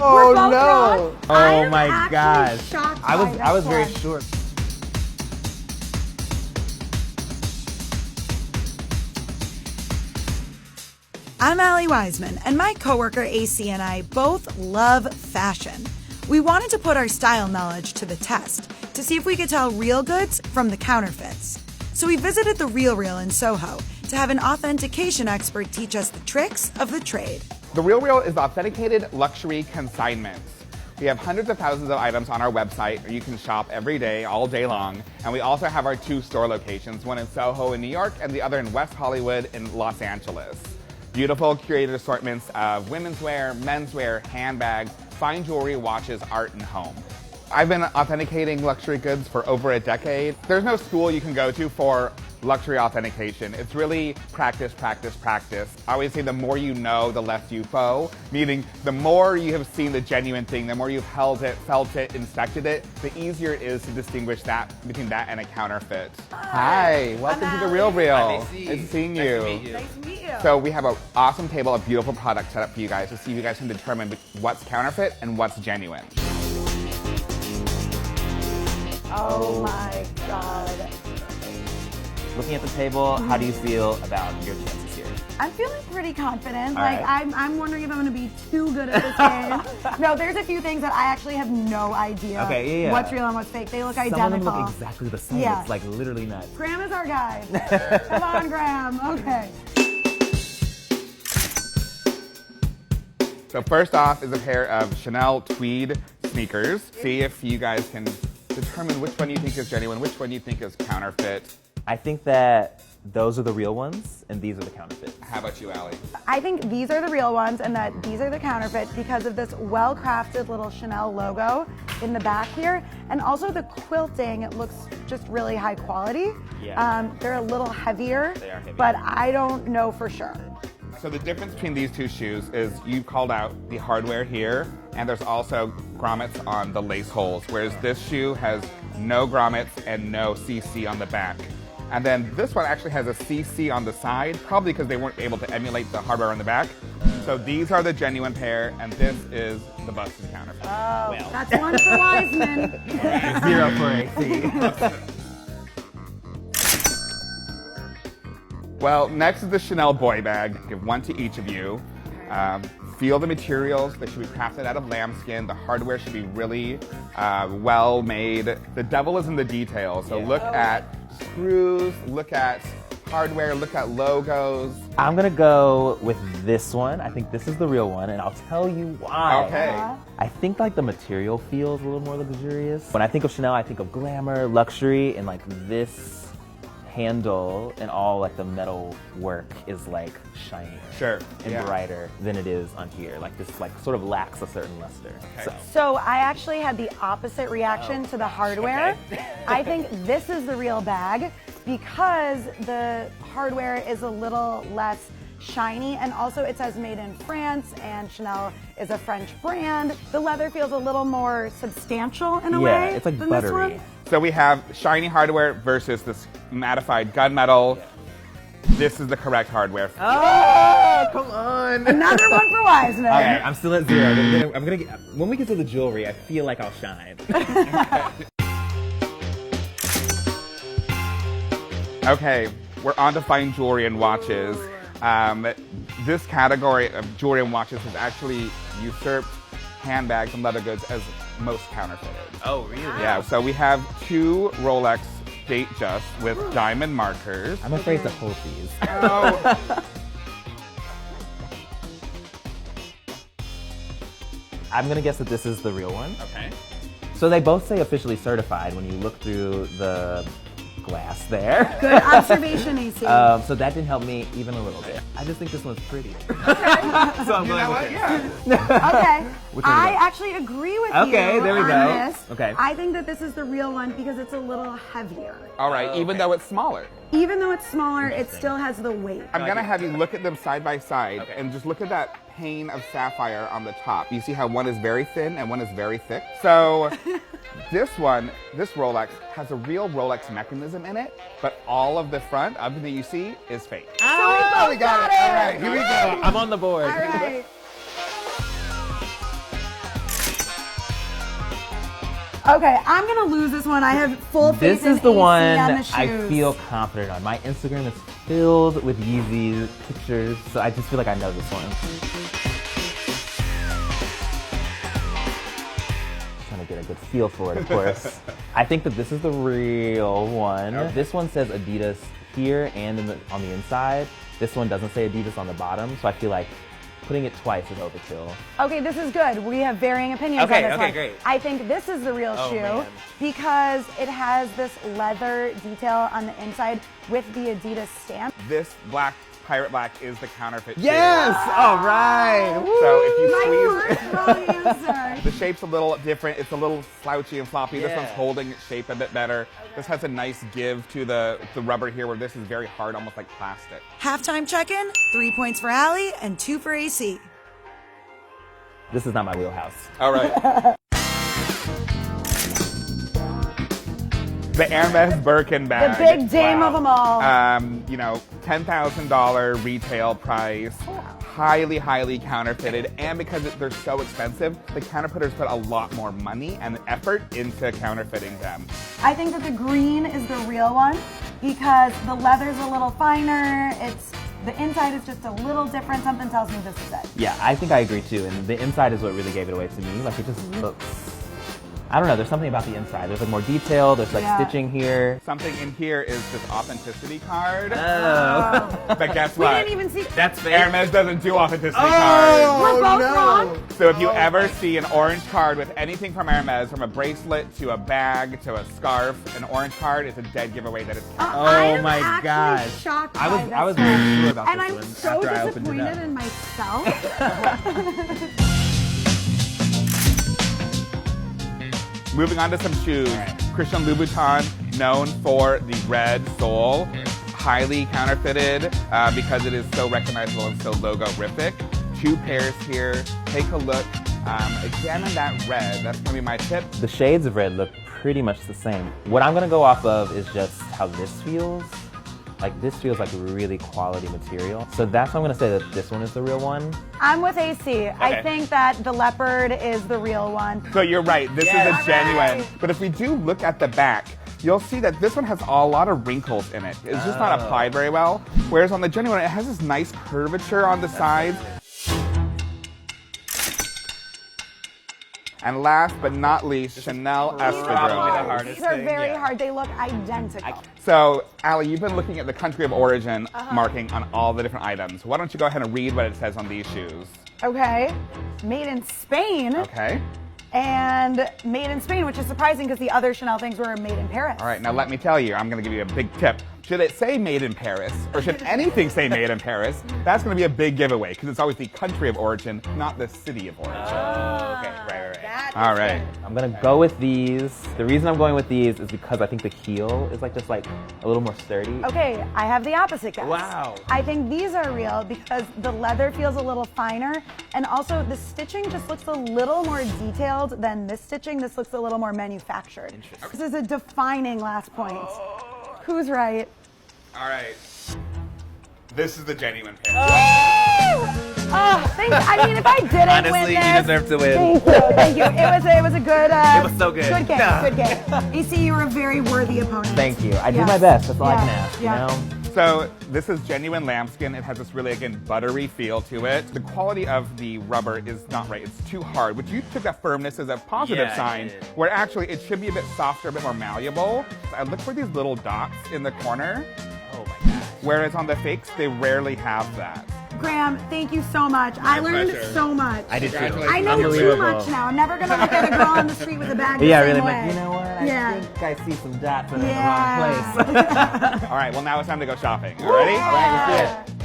Oh both no! wrong. I Oh am my actually gosh. shocked I by was this very one. sure. I'm Allie Wiseman, and my coworker AC and I both love fashion. We wanted to put our style knowledge to the test to see if we could tell real goods from the counterfeits. So we visited the Real Real in Soho to have an authentication expert teach us the tricks of the trade. The Real Real is authenticated luxury consignments. We have hundreds of thousands of items on our website where you can shop every day, all day long. And we also have our 2 store locations, one in Soho in New York and the other in West Hollywood in Los Angeles. Beautiful curated assortments of women's wear, menswear, handbags, fine jewelry, watches, art, and home. I've been authenticating luxury goods for over a decade. There's no school you can go to for luxury authentication. It's really practice, practice, practice. I always say the more you know, the less you faux, meaning the more you have seen the genuine thing, the more you've held it, felt it, inspected it, the easier it is to distinguish that between that and a counterfeit. Hi, welcome to the Real Real. Hi, Macy. Nice seeing Nice you. to meet you. Nice to meet you. So we have an awesome table of beautiful products set up for you guys to see if you guys can determine what's counterfeit and what's genuine. Oh my God. Looking at the table, how do you feel about your chances here? I'm feeling pretty confident. All Like, right. I'm wondering if I'm gonna be too good at this game. No, there's a few things that I actually have no idea Okay, yeah. what's real and what's fake. They look Some of identical. them look exactly the same. Yeah. It's like literally nuts. Graham is our guy. Come on, Graham. Okay. So first off is a pair of Chanel tweed sneakers. See if you guys can determine which one you think is genuine, which one you think is counterfeit. I think that those are the real ones and these are the counterfeits. How about you, Allie? I think these are the real ones and that these are the counterfeit because of this well-crafted little Chanel logo in the back here. And also the quilting, it looks just really high quality. Yeah. They're a little heavier, They are heavier. but I don't know for sure. So the difference between these 2 shoes is you called out the hardware here, and there's also grommets on the lace holes, whereas this shoe has no grommets and no CC on the back. And then this one actually has a CC on the side, probably because they weren't able to emulate the hardware on the back. So these are the genuine pair, and this is the busted counterfeit. Oh, Well. that's one for Wiseman. 0 for AC. Well, next is the Chanel boy bag. Give one to each of you. Feel the materials. They should be crafted out of lambskin. The hardware should be really well made. The devil is in the details. So Yeah. look at screws, look at hardware, look at logos. I'm gonna go with this one. I think this is the real one, and I'll tell you why. Okay. I think like the material feels a little more luxurious. When I think of Chanel, I think of glamour, luxury, and like this handle and all like the metal work is like shinier Sure. and Yeah. brighter than it is on here. Like this like sort of lacks a certain luster. Okay. So I actually had the opposite reaction to the hardware. I think this is the real bag because the hardware is a little less shiny and also it says made in France and Chanel is a French brand. The leather feels a little more substantial in a way it's like than this buttery. one. So we have shiny hardware versus this mattified gunmetal. This is the correct hardware. Oh, come on. Another one for Wiseman. Okay, I'm still at 0. I'm gonna get, when we get to the jewelry, I feel like I'll shine. Okay, we're on to fine jewelry and watches. This category of jewelry and watches has actually usurped handbags and leather goods as most counterfeited. Oh, really? Yeah, so we have 2 Rolex Datejust with diamond markers. I'm afraid to hold these. Oh, I'm gonna guess that this is the real one. okay. So they both say officially certified when you look through the glass there. Good observation, AC. So that didn't help me even a little bit. I just think this one's prettier. So I'm You going know with what? it. Yeah. Okay. Which one is I it? actually agree with you Okay, there we on go. this. Okay. I think that this is the real one because it's a little heavier. All right, even though it's smaller. Even though it's smaller, it still has the weight. I'm gonna have you look at them side by side Okay. and just look at that pane of sapphire on the top. You see how one is very thin and one is very thick? So this one, this Rolex, has a real Rolex mechanism in it, but all of the front, everything that you see, is fake. Oh, we got it. All right, here we go. I'm on the board. All right. Okay, I'm gonna lose this one. I have full faith This is in the AC one on the I shoes. feel confident on. My Instagram is filled with Yeezy pictures, so I just feel like I know this one. Trying to get a good feel for it, of course. I think that this is the real one. Okay. This one says Adidas here and on the inside. This one doesn't say Adidas on the bottom, so I feel like putting it twice is overkill. Okay, this is good. We have varying opinions Okay, on this okay, one. great. I think this is the real shoe man. because it has this leather detail on the inside with the Adidas stamp. This pirate black is the counterfeit shoe. Yes! All right! So if you My squeeze, first wrong answer. the shape's a little different. It's a little slouchy and floppy. This Yeah. one's holding its shape a bit better. This has a nice give to the rubber here, where this is very hard, almost like plastic. Halftime check-in, 3 points for Allie and 2 for AC. This is not my wheelhouse. All right. The Hermes Birkin bag. The big dame of them all. You know, $10,000 retail price. Highly, highly counterfeited. And because they're so expensive, the counterfeiters put a lot more money and effort into counterfeiting them. I think that the green is the real one because the leather's a little finer. The inside is just a little different. Something tells me this is it. Yeah, I think I agree too. And the inside is what really gave it away to me. Like it just looks, I don't know, there's something about the inside. There's like more detail, there's like Yeah. stitching here. Something in here is this authenticity card. Oh. But guess We what? didn't even see. That's Hermes doesn't do authenticity Oh, cards. We're both wrong. So if you ever see an orange card with anything from Hermes, from a bracelet to a bag to a scarf, an orange card is a dead giveaway that it's I am my actually gosh. shocked I by was this very one. sure about And this I'm one so after I opened it disappointed up. in myself. Moving on to some shoes. Christian Louboutin, known for the red sole, highly counterfeited because it is so recognizable and so logo-rific. 2 pairs here. Take a look. Examine that red. That's gonna be my tip. The shades of red look pretty much the same. What I'm gonna go off of is just how this feels. Like this feels like really quality material. So that's why I'm gonna say that this one is the real one. I'm with AC. I Okay. think that the leopard is the real one. So you're right, this is Yes. a genuine. But if we do look at the back, you'll see that this one has a lot of wrinkles in it. It's just not applied very well. Whereas on the genuine, it has this nice curvature on the sides. And last but not least, Chanel probably the Espadrille. hardest These are thing, very yeah. hard. They look identical. So, Allie, you've been looking at the country of origin marking on all the different items. Why don't you go ahead and read what it says on these shoes? Okay. Made in Spain. Okay. And made in Spain, which is surprising because the other Chanel things were made in Paris. All right, now let me tell you, I'm going to give you a big tip. Should it say made in Paris, or should anything say made in Paris, that's going to be a big giveaway because it's always the country of origin, not the city of origin. Okay, right. All right. I'm gonna go with these. The reason I'm going with these is because I think the heel is like just like a little more sturdy. Okay, I have the opposite, guys. Wow. I think these are real because the leather feels a little finer, and also the stitching just looks a little more detailed than this stitching. This looks a little more manufactured. Interesting. This is a defining last point. Who's right? All right. This is the genuine pair. Oh, thanks. I mean, if I didn't Honestly, win you this, deserve to win. Thank you. It was a good. It was so good. Good game. Yeah. Good game. AC, you're a very worthy opponent. Thank you. I did Yes. my best. That's all I can Yeah. ask. Yeah. You know. So this is genuine lambskin. It has this really, again, buttery feel to it. The quality of the rubber is not right. It's too hard, which you took that firmness as a positive Yeah, I sign, did. where actually it should be a bit softer, a bit more malleable. I look for these little dots in the corner, Oh my gosh. whereas on the fakes, they rarely have that. Graham, thank you so much. I learned pleasure. so much. I did too. Congratulations. I know too Unbelievable. much now. I'm never gonna look at a girl on the street with a bag the Yeah, same really. way. Like, you know what? I Yeah. think I see some dots in the Yeah. wrong place. All right, well, now it's time to go shopping. You ready? All right, let's do it.